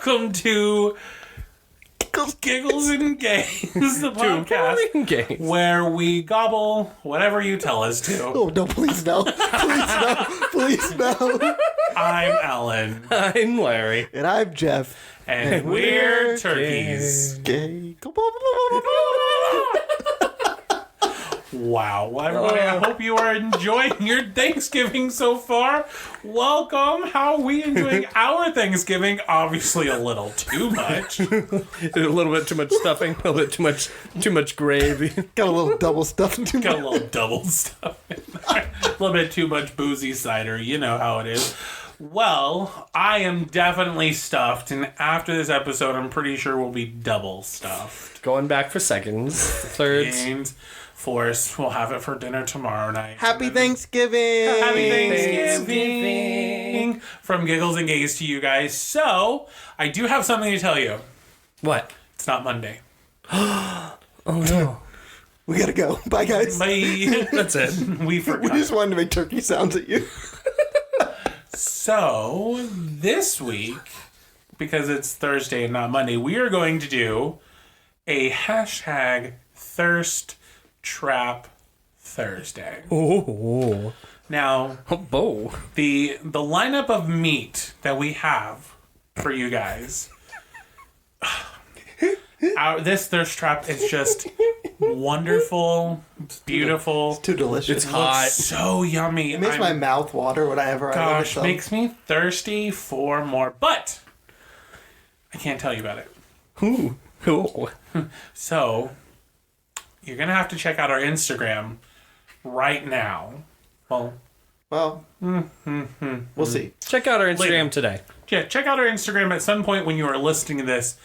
welcome to Giggles and Games, the podcast where we gobble whatever you tell us to. Oh, no, please no. Please no. Please no. I'm Ellen. I'm Larry. And I'm Jeff. And we're turkeys. Gay. Wow. Well, everybody, I hope you are enjoying your Thanksgiving so far. Welcome. How are we enjoying our Thanksgiving? Obviously a little too much. A little bit too much stuffing, a little bit too much gravy. Got a little double stuff. Got a little double stuff in there. A little bit too much boozy cider. You know how it is. Well, I am definitely stuffed, and after this episode, I'm pretty sure we'll be double stuffed. Going back for seconds, thirds. And fourths, we'll have it for dinner tomorrow night. Happy Thanksgiving! Happy Thanksgiving! From Giggles and Gays to you guys. So, I do have something to tell you. What? It's not Monday. Oh no. We gotta go. Bye, guys. Bye. That's it. We forgot. We just wanted to make turkey sounds at you. So, this week, because it's Thursday and not Monday, we are going to do a hashtag Thirst Trap Thursday. Oh. Now, Oh. the lineup of meat that we have for you guys, this Thirst Trap is just wonderful, beautiful. It's too delicious. It's hot. So yummy. It makes my mouth water whenever I look at them. Makes me thirsty for more. But I can't tell you about it. Ooh. Cool. So you're gonna have to check out our Instagram right now. Well, we'll see. Check out our Instagram Later. today. Yeah, check out our Instagram at some point when you are listening to this,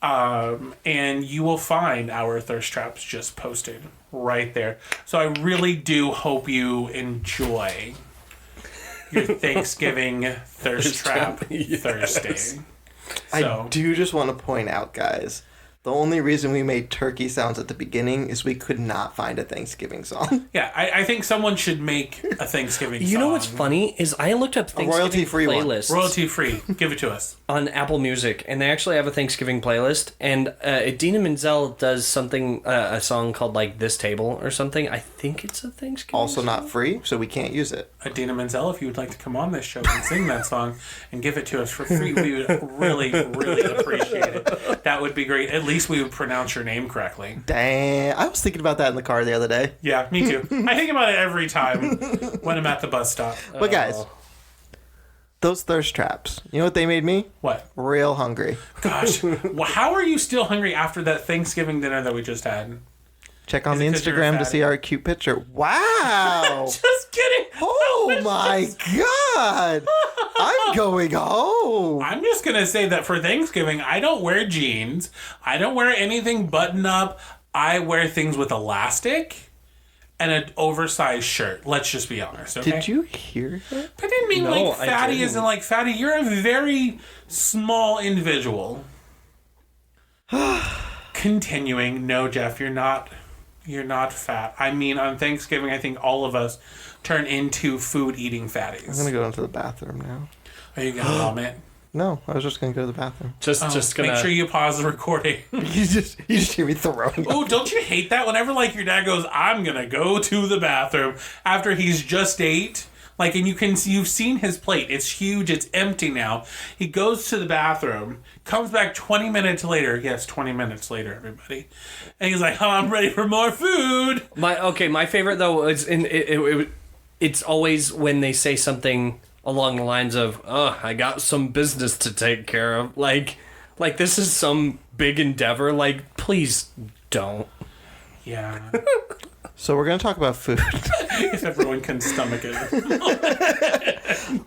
and you will find our thirst traps just posted right there. So I really do hope you enjoy your Thanksgiving thirst trap Yes. Thursday. I do just want to point out, guys, the only reason we made turkey sounds at the beginning is we could not find a Thanksgiving song. Yeah, I think someone should make a Thanksgiving song. You know what's funny is I looked up Thanksgiving royalty-free one. playlists Royalty free. Give it to us. on Apple Music, and they actually have a Thanksgiving playlist. And Idina Menzel does something, a song called like "This Table" or something. I think it's a Thanksgiving. Also song. not free, so we can't use it. Adina Menzel, if you would like to come on this show and sing that song and give it to us for free, we would really, really appreciate it. That would be great. At least we would pronounce your name correctly. Dang. I was thinking about that in the car the other day. Yeah, me too. I think about it every time when I'm at the bus stop. But guys, those thirst traps, you know what they made me? What? Real hungry. Gosh. Well, how are you still hungry after that Thanksgiving dinner that we just had? Check on Is the it 'cause you're Instagram to fatty? see our cute picture. Wow. Just kidding. Oh my God. I'm going home. I'm just going to say that for Thanksgiving, I don't wear jeans. I don't wear anything button up. I wear things with elastic and an oversized shirt. Let's just be honest, okay? Did you hear that? I didn't mean No, like I fatty didn't. as in like fatty. You're a very small individual. Continuing. No, Jeff, you're not fat. I mean, on Thanksgiving, I think all of us turn into food-eating fatties. I'm going to go into the bathroom now. Are you going to vomit? No, I was just going to go to the bathroom. Just gonna Make sure you pause the recording. You just hear me throwing up. Oh, don't you hate that? Whenever like your dad goes, I'm gonna go to the bathroom after he's just ate. Like, and you've seen his plate. It's huge. It's empty now. He goes to the bathroom, comes back 20 minutes later. Yes, 20 minutes later, everybody. And he's like, oh, I'm ready for more food. My favorite though is it's always when they say something along the lines of, "Oh, I got some business to take care of." Like this is some big endeavor. Like, please don't. Yeah. So we're going to talk about food. If everyone can stomach it.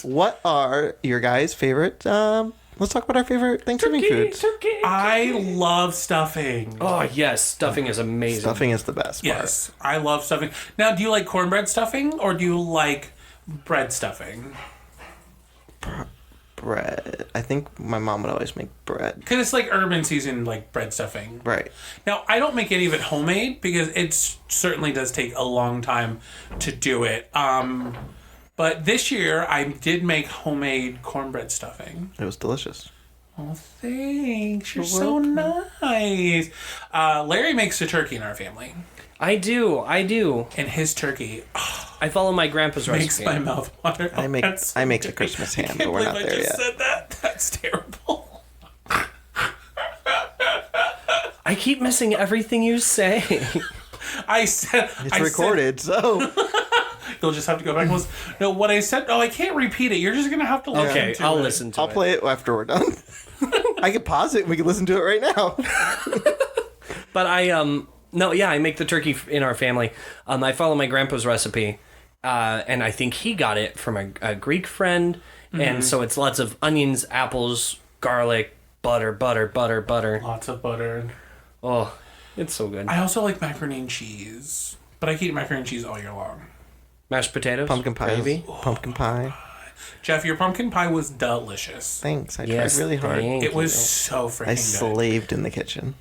What are your guys' favorite, let's talk about our favorite Thanksgiving foods. Turkey. I love stuffing. Oh yes, stuffing is amazing. Stuffing is the best part. Yes, I love stuffing. Now, do you like cornbread stuffing or do you like bread stuffing? Bread. I think my mom would always make bread. Because it's like urban season, like bread stuffing. Right. Now, I don't make any of it homemade because it certainly does take a long time to do it. But this year, I did make homemade cornbread stuffing. It was delicious. Oh, thanks. You're so nice. Larry makes a turkey in our family. I do. And his turkey I follow my grandpa's makes recipe. my mouth water. I make the Christmas ham, but we're not there yet. Said that. That's terrible. I keep missing everything you say. It's recorded, so you'll just have to go back and listen. No, what I said. No, I can't repeat it. You're just gonna have to listen. Okay, to I'll it. listen to it. I'll play it after we're done. I can pause it and we can listen to it right now. But I make the turkey in our family. I follow my grandpa's recipe, and I think he got it from a Greek friend, and so it's lots of onions, apples, garlic, butter. Lots of butter. Oh, it's so good. I also like macaroni and cheese, but I can eat macaroni and cheese all year long. Mashed potatoes, Pumpkin pie. gravy. Pumpkin pie. Jeff, your pumpkin pie was delicious. Thanks. I Yes, tried really hard. thank It was you. so freaking I good. slaved in the kitchen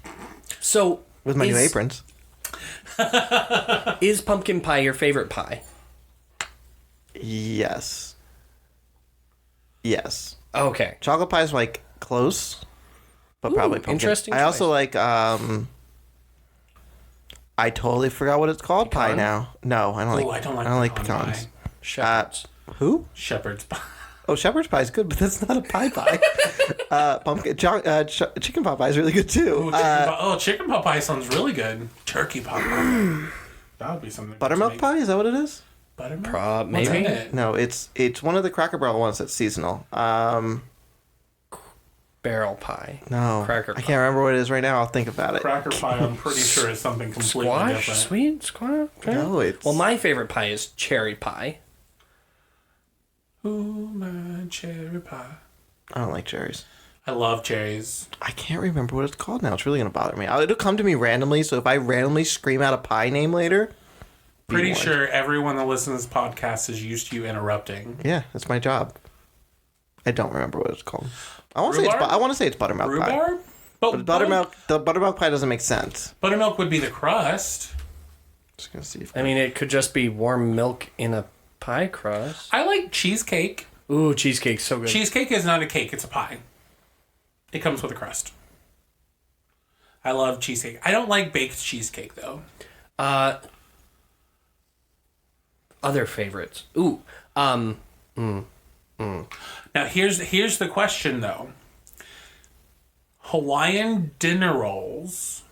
So with my new aprons. Is pumpkin pie your favorite pie? Yes. Okay. Chocolate pie is like close, but probably pumpkin. interesting I also choice. like I totally forgot what it's called. Pecan? Pie now. No, I don't like. Ooh, I don't like pecan pecans. pie. Shepherd's. Who? Shepherd's pie. Oh, shepherd's pie is good, but that's not a pie. Chicken pot pie is really good too. Chicken pot pie sounds really good. Turkey pot pie. That would be something. Buttermilk pie, is that what it is? Buttermilk? Maybe. What's in it? No, it's one of the Cracker Barrel ones that's seasonal. Barrel pie. No, Cracker I pie. can't remember what it is right now. I'll think about it. Cracker pie, I'm pretty sure is something completely Squash? different. Sweet squash? Okay. No, it's Well, my favorite pie is cherry pie. Ooh, my cherry pie. I don't like cherries. I love cherries. I can't remember what it's called now. It's really gonna bother me. It'll come to me randomly. So if I randomly scream out a pie name later, be Pretty warned. sure everyone that listens to this podcast is used to you interrupting. Yeah, that's my job. I don't remember what it's called. I want to say Rhubarb? I want to say it's buttermilk pie. Rhubarb? But the buttermilk pie doesn't make sense. Buttermilk would be the crust. Just gonna see if I mean, it could just be warm milk in a pie crust. I like cheesecake. Ooh, cheesecake's so good. Cheesecake is not a cake, it's a pie. It comes with a crust. I love cheesecake. I don't like baked cheesecake, though. Other favorites. Ooh, Now, here's the question, though. Hawaiian dinner rolls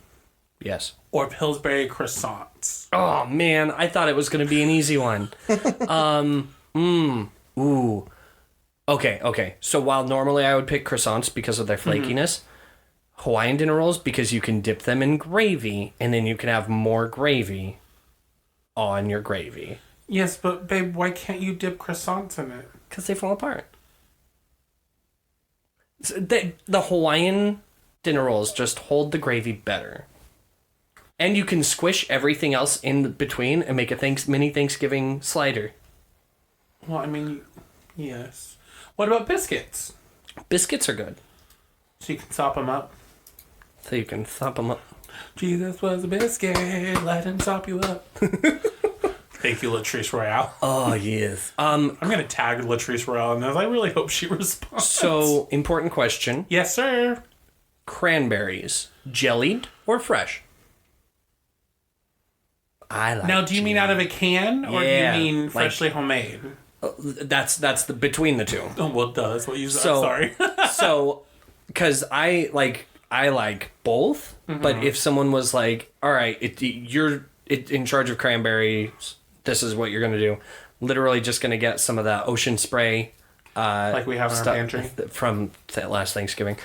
yes. or Pillsbury croissants? Oh man, I thought it was gonna be an easy one. Ooh. Okay. So while normally I would pick croissants because of their flakiness, Hawaiian dinner rolls because you can dip them in gravy and then you can have more gravy on your gravy. Yes, but babe, why can't you dip croissants in it? Because they fall apart. So the Hawaiian dinner rolls just hold the gravy better. And you can squish everything else in between and make a mini Thanksgiving slider. Well, I mean, yes. What about biscuits? Biscuits are good. So you can sop them up. So you can thump them up. Jesus was a biscuit, let him sop you up. Thank you, Latrice Royale. Oh, yes. I'm going to tag Latrice Royale in this. I really hope she responds. So, important question. Yes, sir. Cranberries, jellied or fresh? I like Now, do you mean out of a can, or Yeah, do you mean like- freshly homemade? That's the between the two. Oh, well, duh, that's what you said. So, Sorry. So, because I like both, but if someone was like, all right, you're in charge of cranberries, this is what you're going to do. Literally just going to get some of that ocean spray. Like we have in our pantry. From last Thanksgiving.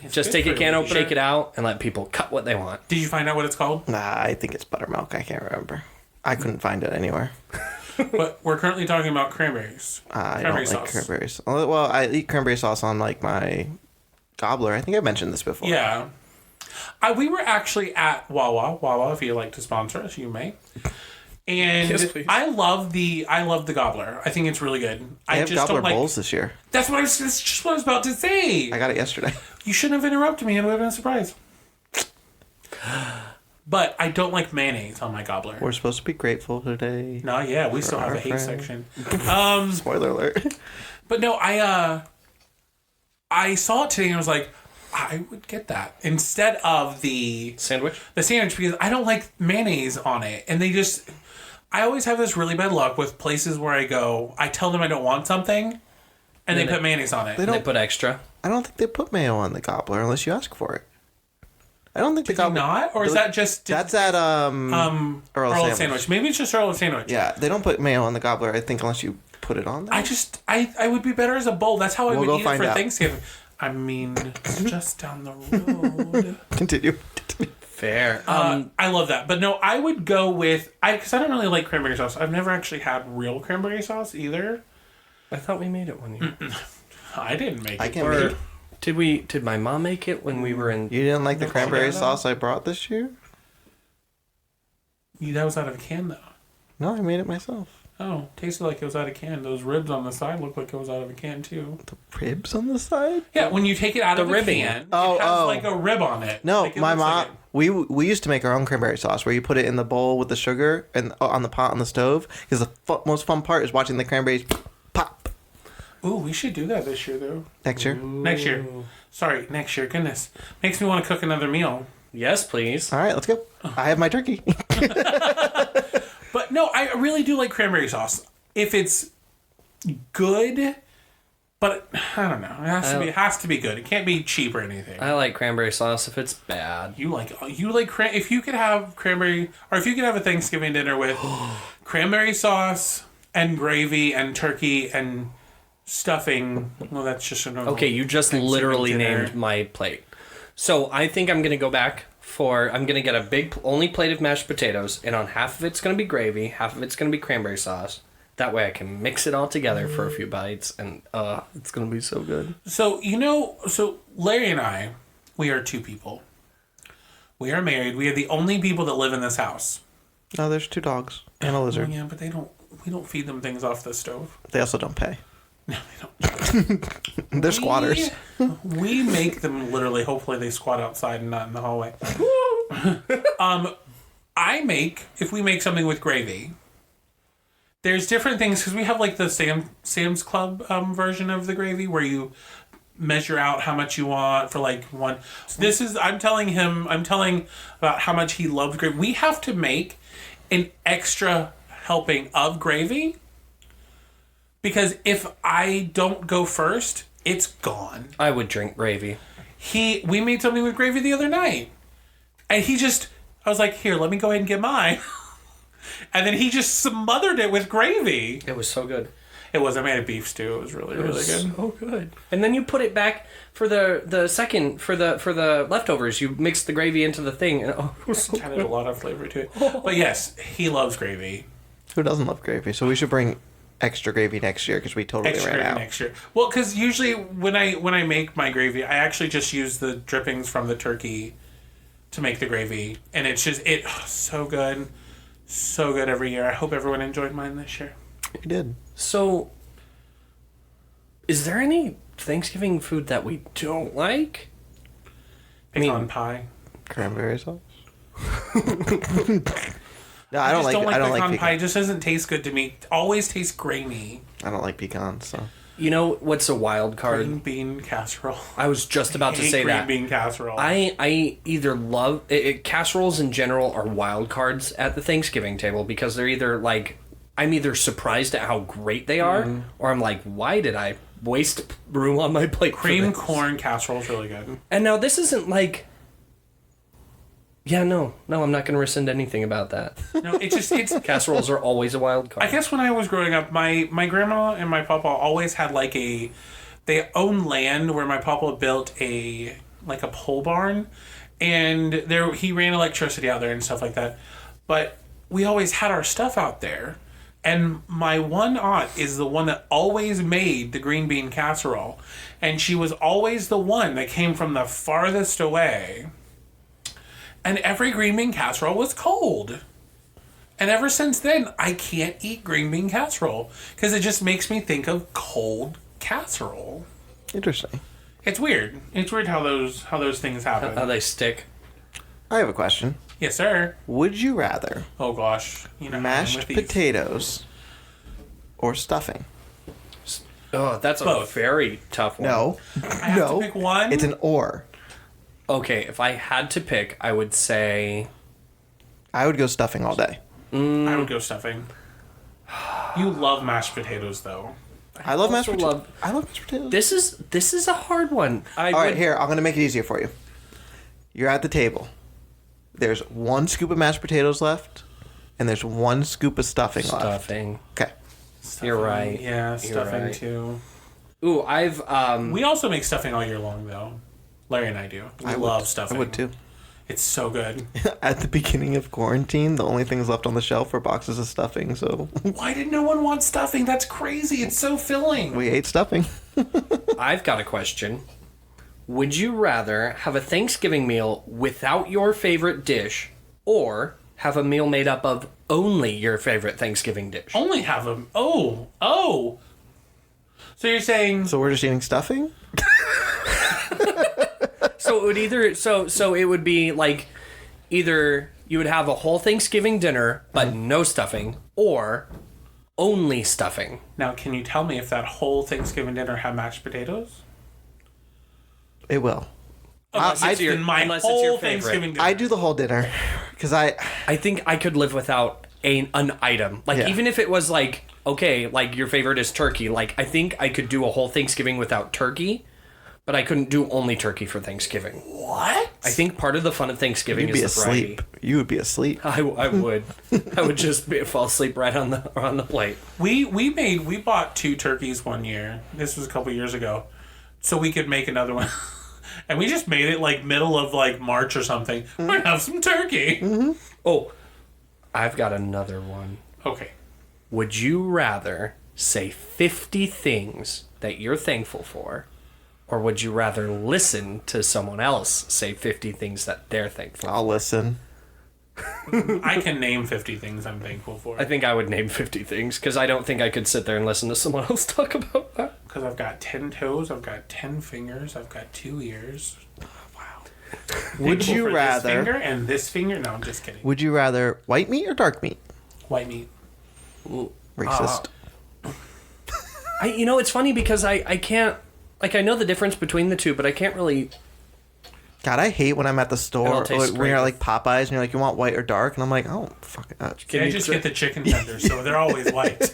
It's Just good take a for can you. open, shake it out, and let people cut what they want. Did you find out what it's called? Nah, I think it's buttermilk. I can't remember. I couldn't find it anywhere. But we're currently talking about cranberries. I Cranberry don't like sauce. cranberries. Well, I eat cranberry sauce on like my gobbler. I think I mentioned this before. Yeah. We were actually at Wawa. Wawa, if you'd like to sponsor us, you may. And Yes, please. I love the gobbler. I think it's really good. I I have just gobbler don't like. bowls this year. That's just what I was about to say. I got it yesterday. You shouldn't have interrupted me. It would have been a surprise. But I don't like mayonnaise on my gobbler. We're supposed to be grateful today. No, yeah, we still have our a hate friend. section. Spoiler alert. But no, I saw it today and I was like, I would get that instead of the Sandwich? because I don't like mayonnaise on it. And I always have this really bad luck with places where I go, I tell them I don't want something, and they put mayonnaise on it. They put extra. I don't think they put mayo on the gobbler unless you ask for it. I don't think Did they not? Or is that just... That's at Earl Sandwich. Maybe it's just Earl Sandwich. Yeah, they don't put mayo on the gobbler, I think, unless you put it on there. I would be better as a bowl. That's how I would eat it for out. Thanksgiving. I mean, it's just down the road. Continue. Fair. I love that. But no, I would go with... Because I don't really like cranberry sauce. I've never actually had real cranberry sauce either. I thought we made it one year. I didn't make it. I can't make it. Did my mom make it when we were in... You didn't like the cranberry sauce I brought this year? That was out of a can, though. No, I made it myself. Oh, tasted like it was out of a can. Those ribs on the side look like it was out of a can, too. The ribs on the side? Yeah, when you take it out of the ribbing. can, it has like a rib on it. No, like my mom... We used to make our own cranberry sauce where you put it in the bowl with the sugar and on the pot on the stove, because the most fun part is watching the cranberries pop. Ooh, we should do that this year, though. Next year? Next year. Sorry, next year. Goodness. Makes me want to cook another meal. Yes, please. All right, let's go. I have my turkey. But no, I really do like cranberry sauce. If it's good, but I don't know. It has to be good. It can't be cheap or anything. I like cranberry sauce if it's bad. You like if you could have cranberry, or if you could have a Thanksgiving dinner with cranberry sauce and gravy and turkey and stuffing. Well, that's just a normal. Okay, you just literally named my plate. So I think I'm gonna go back I'm gonna get a big only plate of mashed potatoes, and on half of it's gonna be gravy, half of it's gonna be cranberry sauce. That way I can mix it all together for a few bites, and it's gonna be so good. So Larry and I, we are two people. We are married. We are the only people that live in this house. No, there's 2 dogs and a lizard. Oh, yeah, but we don't feed them things off the stove. They also don't pay. No, they don't. They're squatters. We make them literally. Hopefully, they squat outside and not in the hallway. If we make something with gravy, there's different things because we have like the Sam's Club version of the gravy where you measure out how much you want for like one. So I'm telling about how much he loves gravy. We have to make an extra helping of gravy. Because if I don't go first, it's gone. I would drink gravy. We made something with gravy the other night. And I was like, here, let me go ahead and get mine. And then he just smothered it with gravy. It was so good. It was. I made a beef stew. It was really, really good. So good. And then you put it back for the second, for the leftovers. You mix the gravy into the thing. And it was so Added a lot of flavor to it. But yes, he loves gravy. Who doesn't love gravy? So we should bring extra gravy next year because we totally ran out. Next year. Well, because usually when I make my gravy, I actually just use the drippings from the turkey to make the gravy, and it's so good every year. I hope everyone enjoyed mine this year. We did. So, is there any Thanksgiving food that we don't like? Pecan pie, cranberry sauce. No, I don't like pecan pie. It just doesn't taste good to me. It always tastes grainy. I don't like pecans, so. You know what's a wild card? Green bean casserole. I was just about to say that. Green bean casserole. I either love... casseroles in general are wild cards at the Thanksgiving table because they're either like... I'm either surprised at how great they are, or I'm like, why did I waste room on my plate Cream corn casserole is really good. And now this isn't like... Yeah, no, I'm not going to rescind anything about that. No, it's casseroles are always a wild card. I guess when I was growing up, my grandma and my papa always had like they owned land where my papa built a pole barn, and he ran electricity out there and stuff like that. But we always had our stuff out there, and my one aunt is the one that always made the green bean casserole, and she was always the one that came from the farthest away. And every green bean casserole was cold. And ever since then, I can't eat green bean casserole because it just makes me think of cold casserole. Interesting. It's weird. It's weird how those things happen. How they stick. I have a question. Yes, sir. Would you rather Oh gosh, mashed potatoes or stuffing? Oh, that's Both. a very tough one. No. I have to pick one? It's an or. Okay, if I had to pick, I would say... I would go stuffing all day. I would go stuffing. You love mashed potatoes, though. I love mashed also potatoes. I love mashed potatoes. This is a hard one. All right, here, I'm going to make it easier for you. You're at the table. There's 1 scoop of mashed potatoes left, and there's 1 scoop of stuffing left. Stuffing. Okay. Stuffing, You're right. Yeah, You're stuffing right. too. Ooh, I've... We also make stuffing all year long, though. Larry and I do. We love stuffing. I would too. It's so good. At the beginning of quarantine, the only things left on the shelf were boxes of stuffing, so Why did no one want stuffing? That's crazy. It's so filling. we ate stuffing. I've got a question. Would you rather have a Thanksgiving meal without your favorite dish, or have a meal made up of only your favorite Thanksgiving dish? Only have them. Oh. So you're saying... So we're just eating stuffing? So it would it would be like either you would have a whole Thanksgiving dinner but no stuffing, or only stuffing. Now, can you tell me if that whole Thanksgiving dinner had mashed potatoes? It will. Unless it's your- my unless it's your whole favorite. Thanksgiving dinner. I do the whole dinner because I think I could live without an item. Like, Yeah. even if it was like, okay, like your favorite is turkey, like I think I could do a whole Thanksgiving without turkey, but I couldn't do only turkey for Thanksgiving. What? I think part of the fun of Thanksgiving you'd be is the variety. asleep. You would be asleep. I would. I would just fall asleep right on the plate. We bought 2 turkeys one year. This was a couple years ago, so we could make another one. And we just made it like middle of like March or something. We're gonna have some turkey. Oh, I've got another one. Okay. Would you rather say 50 things that you're thankful for, or would you rather listen to someone else say 50 things that they're thankful for? I'll listen. I can name 50 things I'm thankful for. I think I would name 50 things, because I don't think I could sit there and listen to someone else talk about that. Because I've got 10 toes, I've got 10 fingers, I've got 2 ears. Wow. Would Thankful you for rather? this finger and this finger? No, I'm just kidding. Would you rather white meat or dark meat? White meat. Racist. It's funny because I can't, like, I know the difference between the two, but I can't really... God, I hate when I'm at the It store all tastes when you're great. like Popeyes and you're like, you want white or dark? And I'm like, oh, fuck it. Can I just get the chicken tenders so they're always white?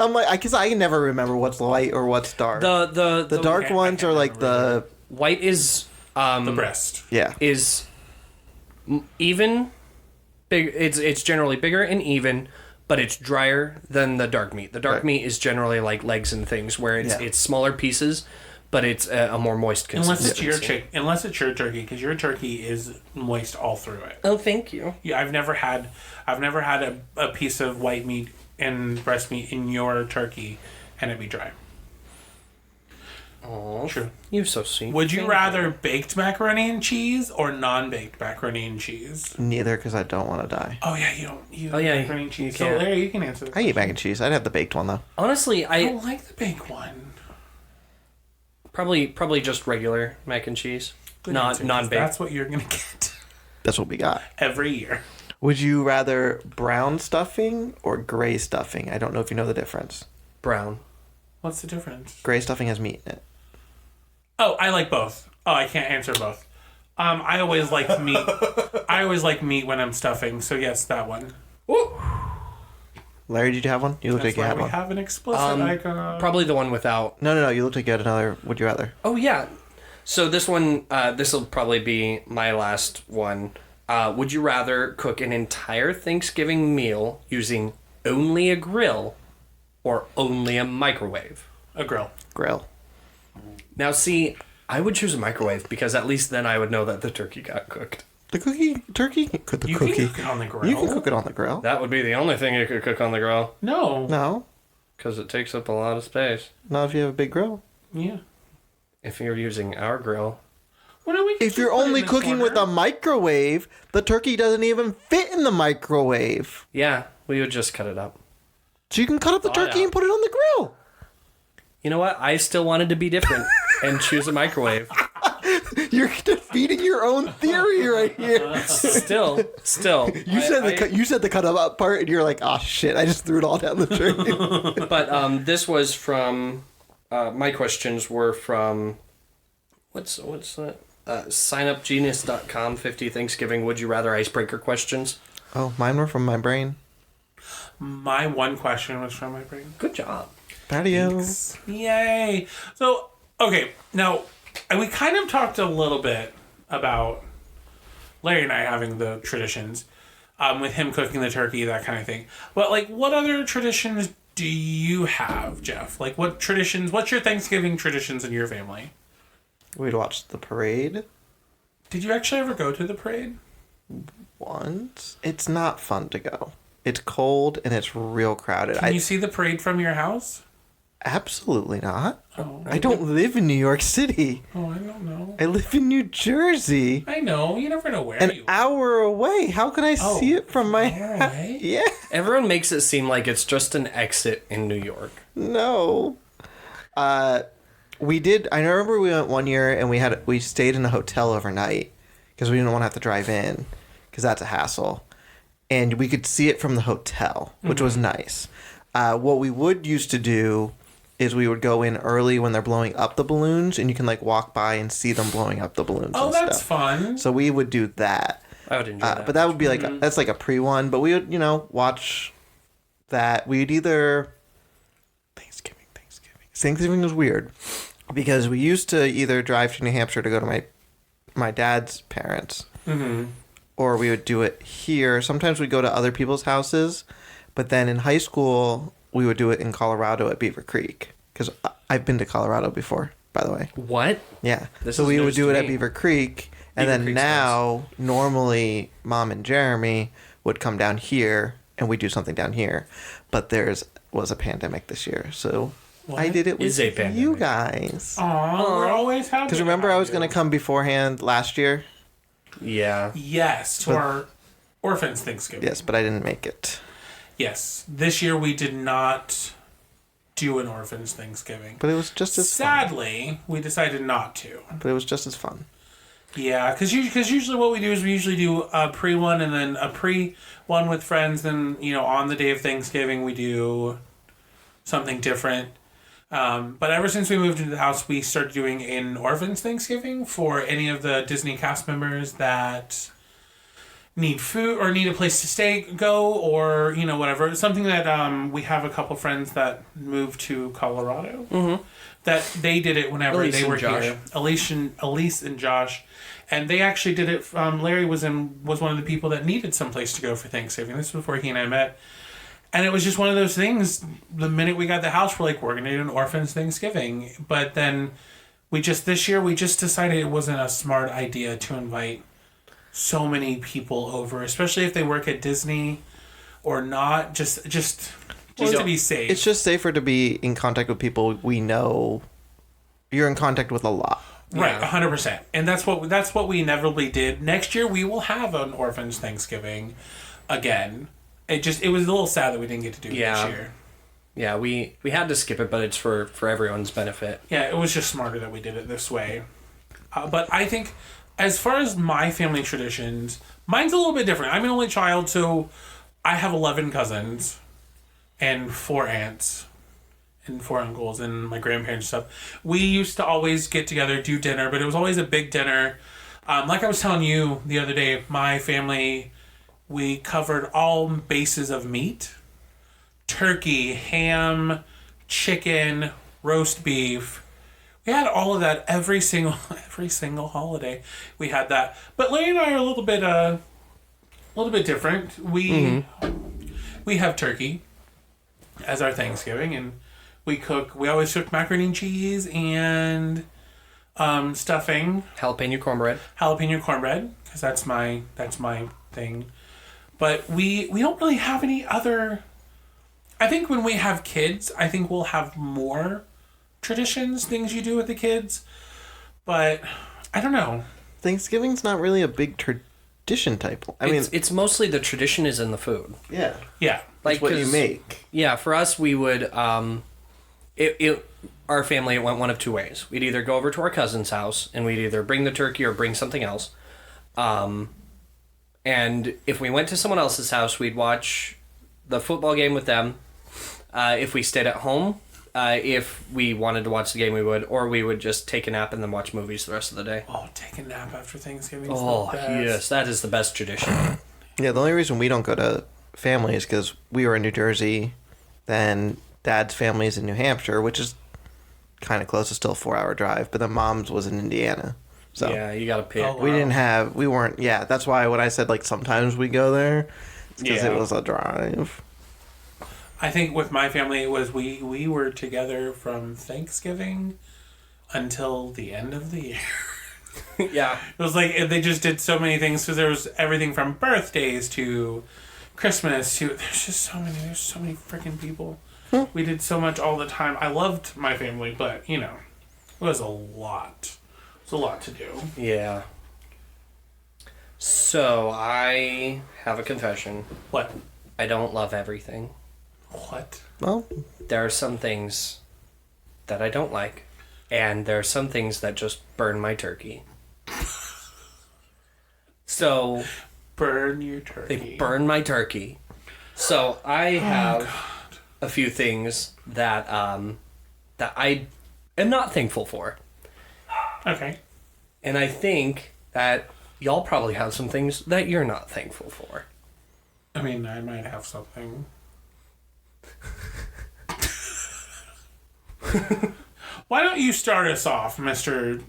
I'm like, because I can never remember what's light or what's dark. The dark I ones can't are like remember. the white is The breast. yeah. is even big. It's generally bigger and even, but it's drier than the dark meat. The dark Right. meat is generally like legs and things, where it's Yeah. it's smaller pieces, but it's a more moist consistency. Unless it's your turkey, because your turkey is moist all through it. Oh, thank you. Yeah, I've never had a piece of white meat and breast meat in your turkey and it be dry. Oh, True. you're so sweet. Would you Thank rather baked macaroni and cheese or non-baked macaroni and cheese? Neither, because I don't want to die. Oh yeah, you don't. You Oh, yeah, macaroni and cheese. you So can't. Larry, you can answer that. I eat mac and cheese. I'd have the baked one though. Honestly, I I don't like the baked one. probably just regular mac and cheese, Good not answer, 'cause non-baked. That's what you're gonna get That's what we got. every year. Would you rather brown stuffing or gray stuffing? I don't know if you know the difference. Brown. What's the difference? Gray stuffing has meat in it. Oh, I like both. Oh, I can't answer both. I always like meat. I always like meat when I'm stuffing. So yes, that one. Larry, did you have one? You look That's like you why had we one. have an explicit icon. Probably the one without. No. You look like you had another. Would you rather? Oh yeah. So this one, this will probably be my last one. Would you rather cook an entire Thanksgiving meal using only a grill or only a microwave? A grill. Grill. Now, see, I would choose a microwave because at least then I would know that the turkey got cooked. The turkey. Cook the You cookie. can cook it on the grill. You can cook it on the grill. That would be the only thing you could cook on the grill No. No, because it takes up a lot of space. not if you have a big grill. Yeah. If you're using our grill, Well, no, we can If just you're put it in only the cooking with a corner. microwave, the turkey doesn't even fit in the microwave. yeah, we would just cut it up. So you can cut up the turkey yeah. and put it on the grill. You know what? I still wanted to be different and choose a microwave. You're defeating your own theory right here. Still. You said the cut up part, and you're like, oh shit! I just threw it all down the drain. But this was from my questions were from what's that? Signupgenius.com 50 Thanksgiving Would You Rather icebreaker questions. Oh, mine were from my brain. My one question was from my brain. Good job. Patio. Thanks. Yay. So, okay, now, we kind of talked a little bit about Larry and I having the traditions, with him cooking the turkey, that kind of thing. But, like, what other traditions do you have, Jeff? Like, what's your Thanksgiving traditions in your family? We'd watch the parade Did you actually ever go to the parade? once. It's not fun to go. It's cold and it's real crowded. Can you see the parade from your house? Absolutely not. Oh, I don't live in New York City. Oh, I don't know. I live in New Jersey. I know. You never know where An you hour away. How can I see it from my hour house? away? Yeah. Everyone makes it seem like it's just an exit in New York. No. We did. I remember we went one year and we stayed in a hotel overnight because we didn't want to have to drive in because that's a hassle. And we could see it from the hotel, which was nice. What we would used to do is we would go in early when they're blowing up the balloons, and you can like walk by and see them blowing up the balloons. Oh, and that's stuff. fun. So we would do that. I would enjoy that. But that would be like that's like a pre one. But we would watch that. We'd either Thanksgiving was weird because we used to either drive to New Hampshire to go to my dad's parents. Mm-hmm. Or we would do it here. Sometimes we'd go to other people's houses, but then in high school, we would do it in Colorado at Beaver Creek. Because I've been to Colorado before, by the way. What? Yeah. This so is we would news do to it at me. Beaver Creek. And Beaver then Creek's now, normally, Mom and Jeremy would come down here, and we'd do something down here. But was a pandemic this year, so I did it is with a pandemic? you guys. Aw, we're always happy. Because remember I was going to come beforehand last year? Yeah. Yes, to our orphans Thanksgiving. Yes, but I didn't make it. Yes, this year we did not do an orphans Thanksgiving. But it was just as fun. Sadly, we decided not to. But it was just as fun. Yeah, because usually what we do is we usually do a pre one and then a pre one with friends. Then on the day of Thanksgiving we do something different. But ever since we moved into the house, we started doing an orphans Thanksgiving for any of the Disney cast members that need food or need a place to go, or whatever. It's something that we have a couple friends that moved to Colorado. Mm-hmm. That they did it whenever they were here. Elise and Josh, and they actually did it. Larry was one of the people that needed some place to go for Thanksgiving. This was before he and I met. And it was just one of those things. The minute we got the house, we're like, we're going to do an orphans Thanksgiving. But then this year, we just decided it wasn't a smart idea to invite so many people over, especially if they work at Disney or not, just to be safe. It's just safer to be in contact with people we know you're in contact with a lot. Right, 100%. And that's what we inevitably did. Next year, we will have an orphans Thanksgiving again. It was a little sad that we didn't get to do it this year. Yeah, we had to skip it, but it's for everyone's benefit. Yeah, it was just smarter that we did it this way. But I think, as far as my family traditions, mine's a little bit different. I'm an only child, so I have 11 cousins and 4 aunts and 4 uncles and my grandparents and stuff. We used to always get together, do dinner, but it was always a big dinner. Like I was telling you the other day, my family... We covered all bases of meat: turkey, ham, chicken, roast beef. We had all of that every single holiday. We had that. But Larry and I are a little bit different. We have turkey as our Thanksgiving, and we always cook macaroni and cheese and stuffing, Jalapeno cornbread, because that's my thing. But we don't really have any other... I think when we have kids, I think we'll have more traditions, things you do with the kids. But I don't know. Thanksgiving's not really a big tradition type. It's mostly the tradition is in the food. Yeah. Yeah. Like what you make. Yeah, for us, we would... our family, it went one of two ways. We'd either go over to our cousin's house, and we'd either bring the turkey or bring something else. And if we went to someone else's house, we'd watch the football game with them. If we stayed at home, If we wanted to watch the game, we would, or we would just take a nap and then watch movies the rest of the day. Oh, take a nap after Thanksgiving. Oh, yes, that is the best tradition. Yeah, the only reason we don't go to family is because we were in New Jersey, then Dad's family is in New Hampshire, which is kind of close. It's still a 4-hour drive, but then Mom's was in Indiana. So Yeah, you gotta pick. Oh, we weren't, that's why when I said, like, sometimes we go there, it's because Yeah. it was a drive. I think with my family, it was we were together from Thanksgiving until the end of the year. Yeah. It was like they just did so many things because there was everything from birthdays to Christmas to there's so many freaking people. We did so much all the time. I loved my family, but it was a lot. It's a lot to do. Yeah. So, I have a confession. What? I don't love everything. What? Well, There are some things that I don't like, and there are some things that just burn my turkey. So, Burn your turkey. they burn my turkey. So, I have a few things that that I am not thankful for. Okay. And I think that y'all probably have some things that you're not thankful for. I mean, I might have something. Why don't you start us off, Mr.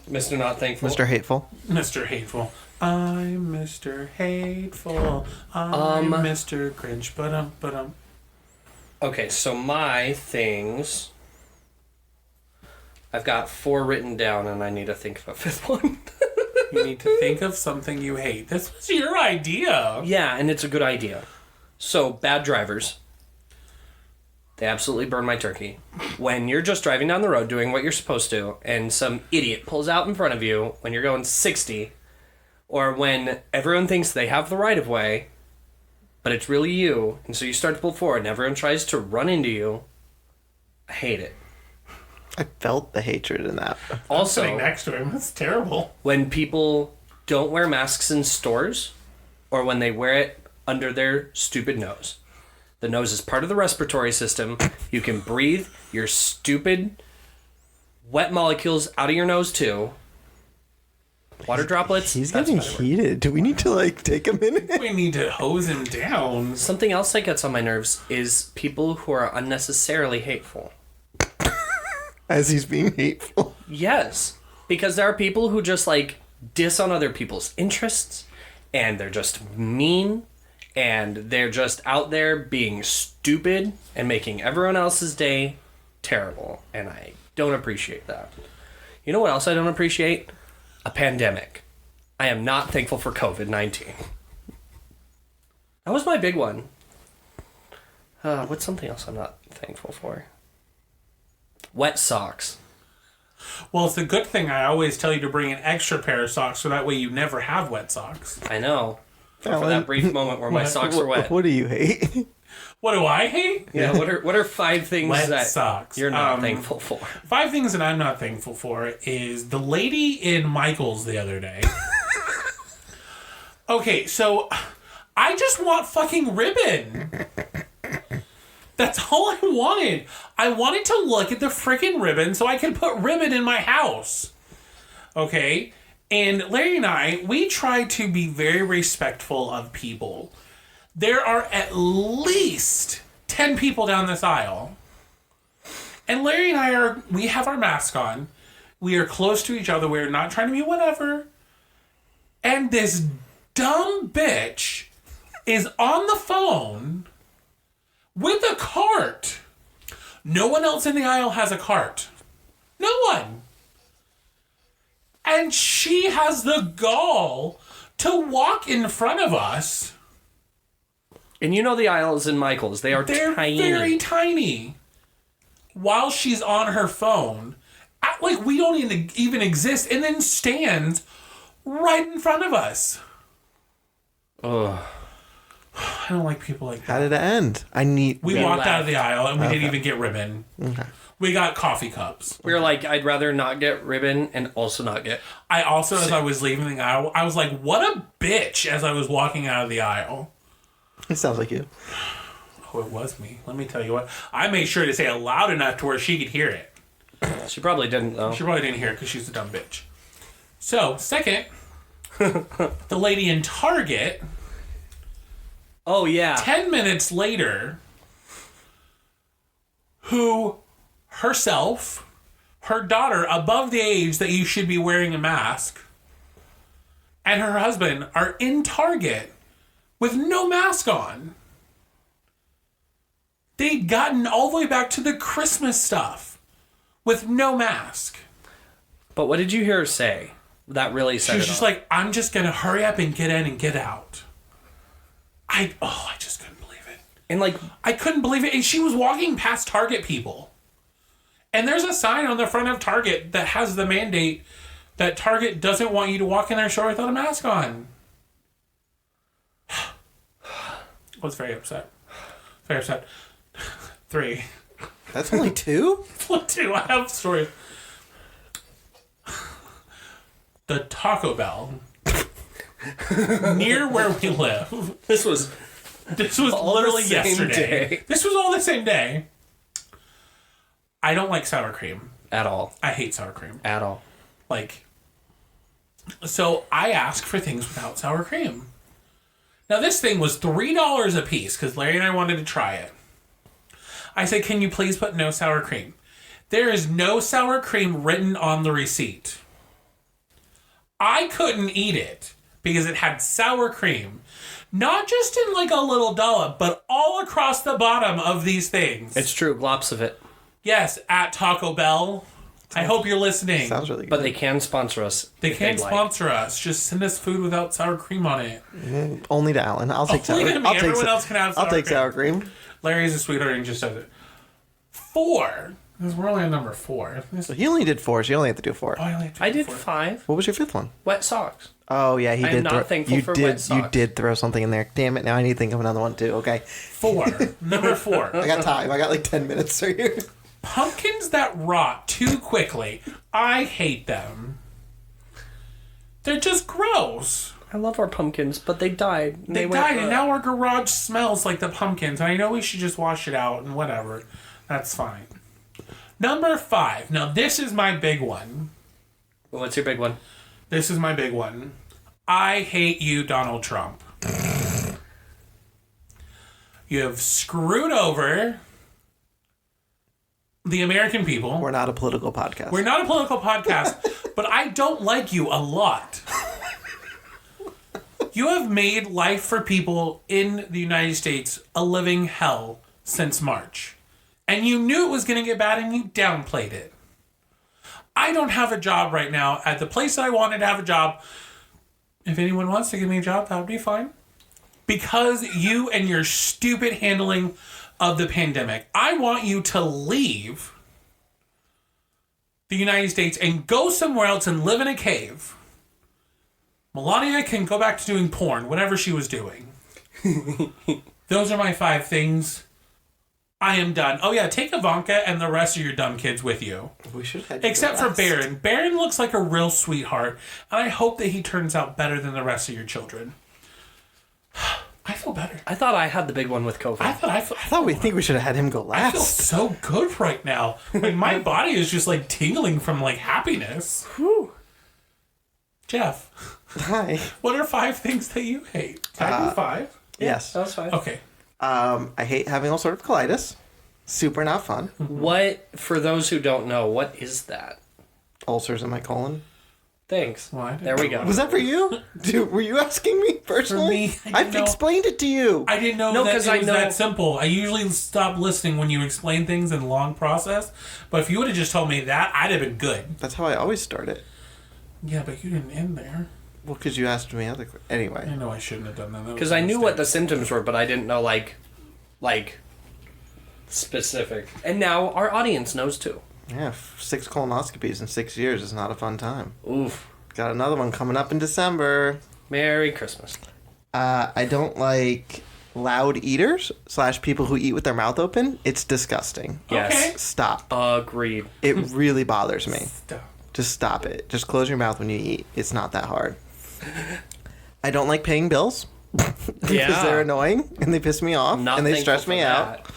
Not Thankful? Mr. Hateful. Mr. Hateful? I'm Mr. Hateful. I'm Mr. Grinch. But Okay, so my things... I've got 4 written down, and I need to think of a 5th one. you need to think of something you hate. This was your idea. Yeah, and it's a good idea. So, bad drivers. They absolutely burn my turkey. When you're just driving down the road doing what you're supposed to, and some idiot pulls out in front of you when you're going 60, or when everyone thinks they have the right of way, but it's really you, and so you start to pull forward, and everyone tries to run into you, I hate it. I felt the hatred in that. Also, Sitting next to him. That's terrible. when people don't wear masks in stores, or when they wear it under their stupid nose. The nose is part of the respiratory system. You can breathe your stupid wet molecules out of your nose too. Water droplets. He's that's getting better word. heated. Do we need to, take a minute? We need to hose him down. Something else that gets on my nerves is people who are unnecessarily hateful. As he's being hateful. Yes, because there are people who just diss on other people's interests, and they're just mean, and they're just out there being stupid and making everyone else's day terrible, and I don't appreciate that. You know what else I don't appreciate? A pandemic. I am not thankful for COVID-19. That was my big one. What's something else I'm not thankful for? Wet socks. Well, it's a good thing I always tell you to bring an extra pair of socks so that way you never have wet socks. I know. For Alan, that brief moment where my socks are wet. What do you hate? What do I hate? Yeah, what are 5 things Wet that socks. you're not thankful for? 5 things that I'm not thankful for is the lady in Michael's the other day. Okay, so I just want fucking ribbon. That's all I wanted. I wanted to look at the freaking ribbon so I could put ribbon in my house. Okay? And Larry and I, we try to be very respectful of people. There are at least 10 people down this aisle. And Larry and I we have our mask on. We are close to each other. We're not trying to be whatever. And this dumb bitch is on the phone with a cart. No one else in the aisle has a cart. No one. And she has the gall to walk in front of us. And you know the aisles in Michael's. They're tiny. Very tiny. While she's on her phone. Like we don't even exist. And then stands right in front of us. Ugh. I don't like people like that. How did it end? We walked laughed. out of the aisle and we didn't even get ribbon. Okay. We got coffee cups. We were like, I'd rather not get ribbon and also not get... I also, as I was leaving the aisle, I was like, what a bitch as I was walking out of the aisle. It sounds like you. Oh, it was me. Let me tell you what. I made sure to say it loud enough to where she could hear it. She probably didn't, though. She probably didn't hear it because she's a dumb bitch. So, second, the lady in Target, Oh, yeah. 10 minutes later, who herself, her daughter, above the age that you should be wearing a mask, and her husband are in Target with no mask on. They'd gotten all the way back to the Christmas stuff with no mask. But what did you hear her say? That really set She was it just off. like, I'm just going to hurry up and get in and get out. I just couldn't believe it. And, like... I couldn't believe it. And she was walking past Target people. And there's a sign on the front of Target that has the mandate that Target doesn't want you to walk in their store without a mask on. I was very upset. Very upset. 3. That's only 2? 2. I have stories. The Taco Bell near where we live. This was all literally the same yesterday. day. This was all the same day. I don't like sour cream. At all. I hate sour cream. At all. Like, so I asked for things without sour cream. Now this thing was $3 a piece because Larry and I wanted to try it. I said, can you please put no sour cream? There is no sour cream written on the receipt. I couldn't eat it because it had sour cream. Not just in like a little dollop, but all across the bottom of these things. It's true. Glops of it. Yes, at Taco Bell. I hope you're listening. Sounds really good. But they can sponsor us. They if can't they'd like. sponsor us. Just send us food without sour cream on it. Only to Alan. I'll take sour Only cream. to me. Everyone else can have sour I'll take cream. sour cream. Larry's a sweetheart and just does it. 4. Because we're only on number 4. He only did 4, so you only have to do 4. I did 4. 5. What was your 5th one? Wet socks. Oh yeah, he I am did. not thankful you for did. wet socks. You did throw something in there. Damn it! Now I need to think of another one too. Okay, 4. Number 4. I got time. I got like 10 minutes right here. Pumpkins that rot too quickly. I hate them. They're just gross. I love our pumpkins, but they died. And They went, died, and now our garage smells like the pumpkins. And I know we should just wash it out and whatever. That's fine. Number 5. Now, this is my big one. What's your big one? This is my big one. I hate you, Donald Trump. You have screwed over the American people. We're not a political podcast. We're not a political podcast, but I don't like you a lot. You have made life for people in the United States a living hell since March. And you knew it was going to get bad and you downplayed it. I don't have a job right now at the place that I wanted to have a job. If anyone wants to give me a job, that would be fine. Because you and your stupid handling of the pandemic. I want you to leave the United States and go somewhere else and live in a cave. Melania can go back to doing porn, whatever she was doing. Those are my 5 things. I am done. Oh yeah, take Ivanka and the rest of your dumb kids with you. We should have had you Except go for last. Barron. Barron looks like a real sweetheart, and I hope that he turns out better than the rest of your children. I feel better. I thought I had the big one with COVID. I I thought we think we should have had him go I feel last. so good right now. Like my body is just like tingling from like happiness. Whew. Jeff, Hi. what are 5 things that you hate? Can I do 5? Yes. That was fine. Okay. I hate having all sort of colitis. Super not fun. What, for those who don't know, what is that? Ulcers in my colon. Thanks. Well, I didn't There we know go. Was that for you? Dude, were you asking me personally? For me, I I've didn't know. explained it to you. I didn't know No, that 'cause it I was know- that simple. I usually stop listening when you explain things in a long process. But if you would have just told me that, I'd have been good. That's how I always start it. Yeah, but you didn't end there. Well, because you asked me other. Anyway. I know I shouldn't have done that. Because I knew what the symptoms were, but I didn't know, like, specific. And now our audience knows, too. Yeah, 6 colonoscopies in 6 years is not a fun time. Oof. Got another one coming up in December. Merry Christmas. I don't like loud eaters / people who eat with their mouth open. It's disgusting. Yes. Okay. Stop. Agreed. It really bothers me. Stop. Just stop it. Just close your mouth when you eat. It's not that hard. I don't like paying bills. because they're annoying and they piss me off Not and they thankful stress me for out. that.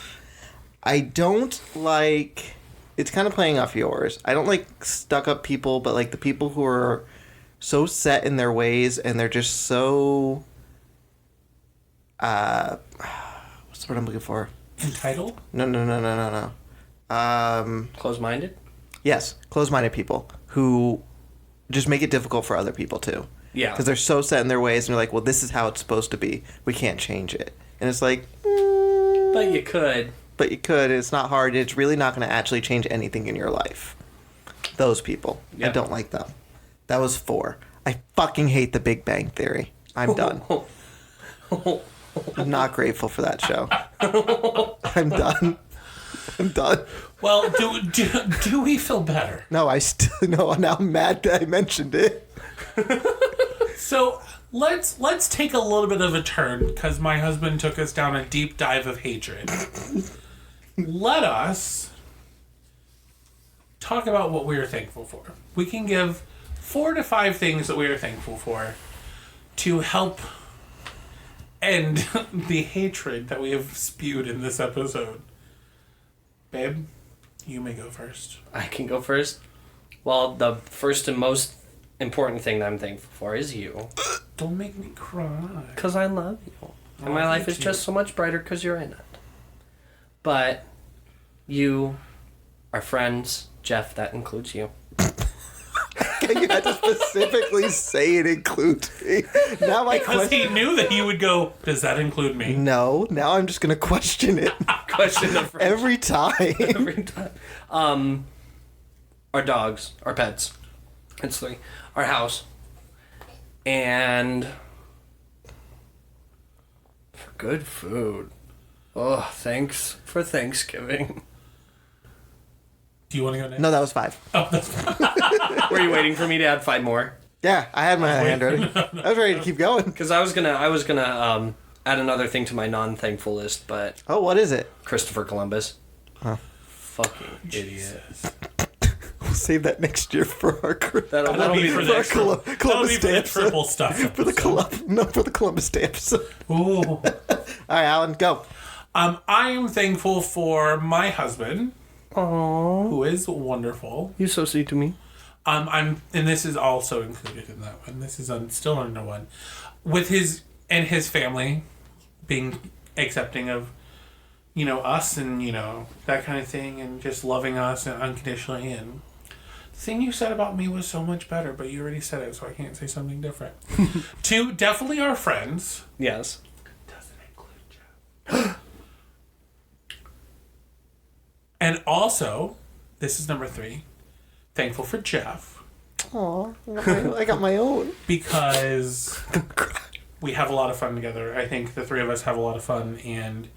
I don't like. It's kind of playing off yours. I don't like stuck up people, but like the people who are so set in their ways and they're just so. What's the word I'm looking for? Entitled? No. Close-minded? Yes, closed-minded people who just make it difficult for other people too. Yeah. Because they're so set in their ways and they're like, well, this is how it's supposed to be. We can't change it. And it's like, But you could. but you could. It's not hard. It's really not going to actually change anything in your life. Those people. I Yeah. don't like them. That was 4. I fucking hate the Big Bang Theory. I'm done. I'm not grateful for that show. I'm done. I'm done. Well, do we feel better? No, I still no. Now I'm mad that I mentioned it. So let's take a little bit of a turn because my husband took us down a deep dive of hatred. Let us talk about what we are thankful for. We can give 4 to 5 things that we are thankful for to help end the hatred that we have spewed in this episode. Babe, you may go first. I can go first. Well, the first and most important thing that I'm thankful for is you. Don't make me cry. Because I love you. And my life is just so much brighter because you're in it. But you, our friends, Jeff, that includes you. You had to specifically say it includes me. Now my Because he knew that he would go, does that include me? No, now I'm just gonna question it Question of friends. every time. Every time. Our dogs, our pets. It's 3. Our house. And for good food. Oh, thanks for Thanksgiving. Do you want to go next? No, that was 5. Oh, that's Were you waiting for me to add 5 more? Yeah, I had my hand ready. I was ready to keep going. Because I was gonna add another thing to my non-thankful list, but Oh, what is it? Christopher Columbus. Fucking idiot. We'll save that next year for our That'll be for the next. Columbus Day episode. triple stuff. For the Columbus Day episode. Ooh. All right, Alan, go. I am thankful for my husband, Aww. who is wonderful. You're so sweet to me. And this is also included in that one. This is still under one, with his family being accepting of, us and that kind of thing, and just loving us and unconditionally. And the thing you said about me was so much better, but you already said it, so I can't say something different. 2, definitely our friends. Yes. Doesn't include Jeff. And also, this is number 3. Thankful for Jeff. Aw, I got my own. Because we have a lot of fun together. I think the 3 of us have a lot of fun, and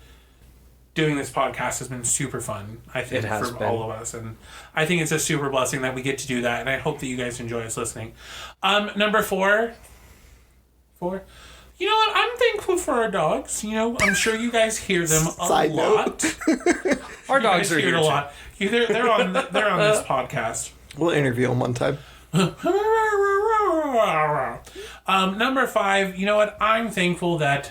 doing this podcast has been super fun, I think, for all of us. And I think it's a super blessing that we get to do that, and I hope that you guys enjoy us listening. Number 4. You know what? I'm thankful for our dogs. I'm sure you guys hear them a Side lot. Our dogs are here a lot. They're on this podcast. We'll interview them one time. Number 5, you know what? I'm thankful that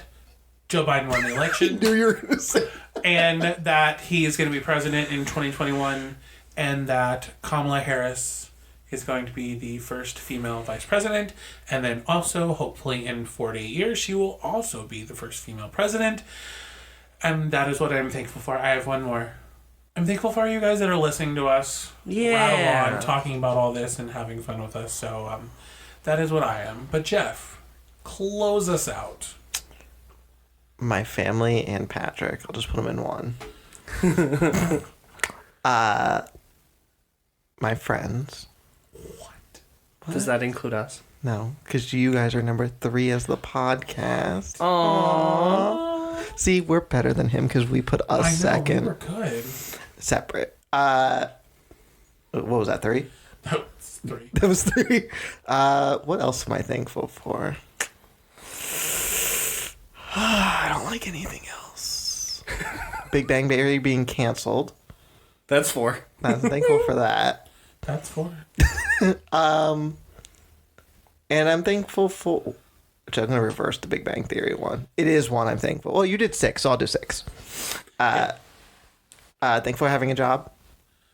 Joe Biden won the election Knew you were going to say. and that he is going to be president in 2021, and that Kamala Harris is going to be the first female vice president, and then also, hopefully in 4 to 8 years, she will also be the first female president. And that is what I'm thankful for. I have one more. I'm thankful for you guys that are listening to us rattle on, talking about all this and having fun with us. So that is what I am. But Jeff, close us out. My family and Patrick. I'll just put them in one. My friends. Does that include us? No, because you guys are number 3 as the podcast. Aww. See, we're better than him because we put us second. We were good. Separate. What was that, 3? That was 3. That was 3. What else am I thankful for? I don't like anything else. Big Bang Theory being canceled. That's 4. I'm thankful for that. That's 4. And I'm thankful for which I'm going to reverse the Big Bang Theory one. It is one I'm thankful. Well, you did 6, so I'll do 6. Thankful for having a job,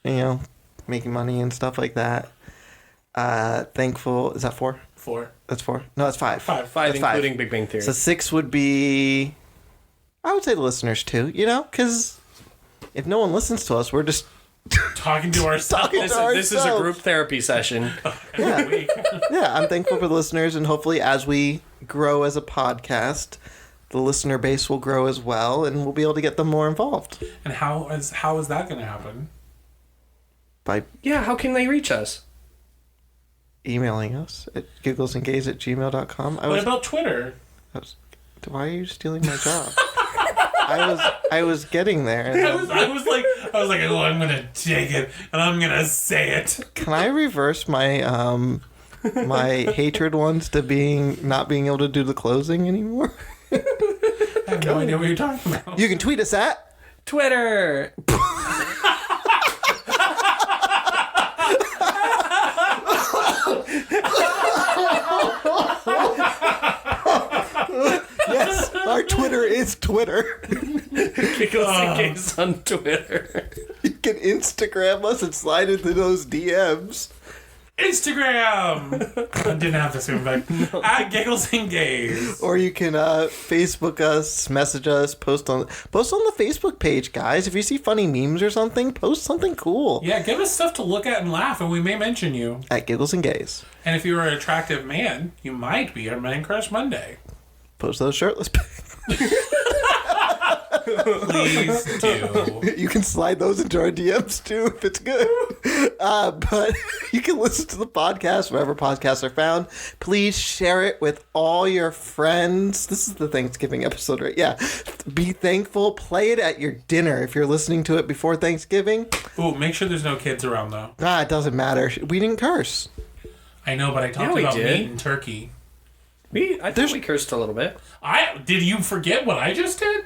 making money and stuff like that. Thankful, is that 4? 4. That's 4. No, that's 5. 5. 5, That's including 5. Big Bang Theory. So 6 would be, I would say the listeners too, because if no one listens to us, we're just Talking to ourselves. This is a group therapy session. Every week. Yeah, I'm thankful for the listeners, and hopefully as we grow as a podcast, the listener base will grow as well, and we'll be able to get them more involved. And how is that going to happen? By How can they reach us? emailing us at gigglesandgays@gmail.com. What about Twitter? Why are you stealing my job? I was getting there. And I was like, oh, I'm gonna take it and I'm gonna say it. Can I reverse my my hatred ones to not being able to do the closing anymore? I have no idea what you're talking about. You can tweet us at Twitter. yes, our Twitter is Twitter. Giggles and Gays on Twitter. You can Instagram us and slide into those DMs. Instagram. I didn't have to soon back. At Giggles and Gays. Or you can Facebook us, message us, post on the Facebook page, guys. If you see funny memes or something, post something cool. Yeah, give us stuff to look at and laugh, and we may mention you. At Giggles and Gays. And if you're an attractive man, you might be our Man Crush Monday. Post those shirtless pics. Please do. You can slide those into our DMs too if it's good. But you can listen to the podcast wherever podcasts are found. Please share it with all your friends. This is the Thanksgiving episode, right? Yeah. Be thankful. Play it at your dinner if you're listening to it before Thanksgiving. Ooh, make sure there's no kids around, though. It doesn't matter. We didn't curse. I know, but I talked about meat and turkey. I think we cursed a little bit. Did you forget what I just did?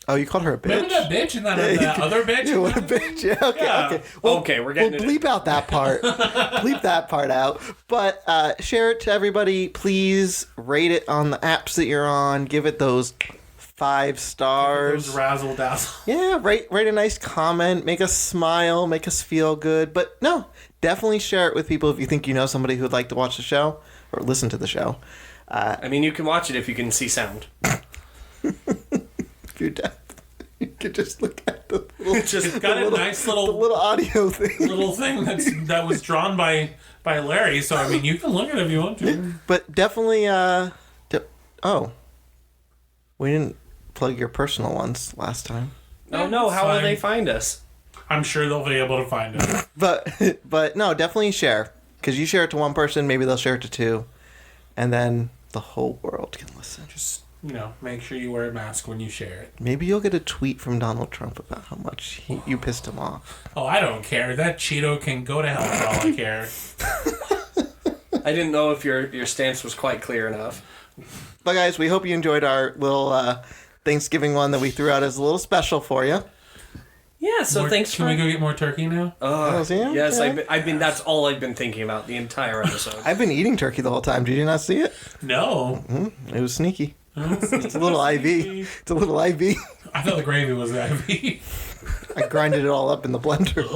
Oh, you called her a bitch? Remember that bitch and that other bitch? Yeah, what a bitch. Yeah, okay, Yeah. okay. Well, Okay, we're getting we'll bleep out that part. Bleep that part out. But share it to everybody. Please rate it on the apps that you're on. Give it those 5 stars. Those razzle dazzle. Yeah, write a nice comment. Make us smile. Make us feel good. But no, definitely share it with people if you think you know somebody who would like to watch the show or listen to the show. I mean, you can watch it if you can see sound. If you're deaf, you can just look at the little, It's got a nice the little little audio thing. that was drawn by Larry. So I mean, you can look at it if you want to. But definitely, we didn't plug your personal ones last time. Oh no, how will they find us? I'm sure they'll be able to find it. But no, definitely share. Because you share it to one person, maybe they'll share it to 2. And then the whole world can listen. Just, make sure you wear a mask when you share it. Maybe you'll get a tweet from Donald Trump about how much you pissed him off. Oh, I don't care. That Cheeto can go to hell for all I care. I didn't know if your stance was quite clear enough. But guys, we hope you enjoyed our little Thanksgiving one that we threw out as a little special for you. Yeah, so thanks Can we go get more turkey now? Yeah, yes, okay. I've been. That's all I've been thinking about the entire episode. I've been eating turkey the whole time. Did you not see it? No. It was sneaky. It's a little IV. It's a little IV. I thought the gravy was the IV. I grinded it all up in the blender.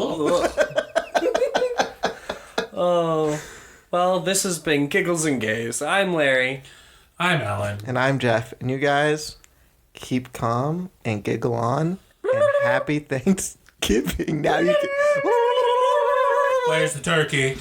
Oh, well, this has been Giggles and Gays. I'm Larry. I'm Alan. And I'm Jeff. And you guys keep calm and giggle on. And happy Thanksgiving. Now you can. Where's the turkey?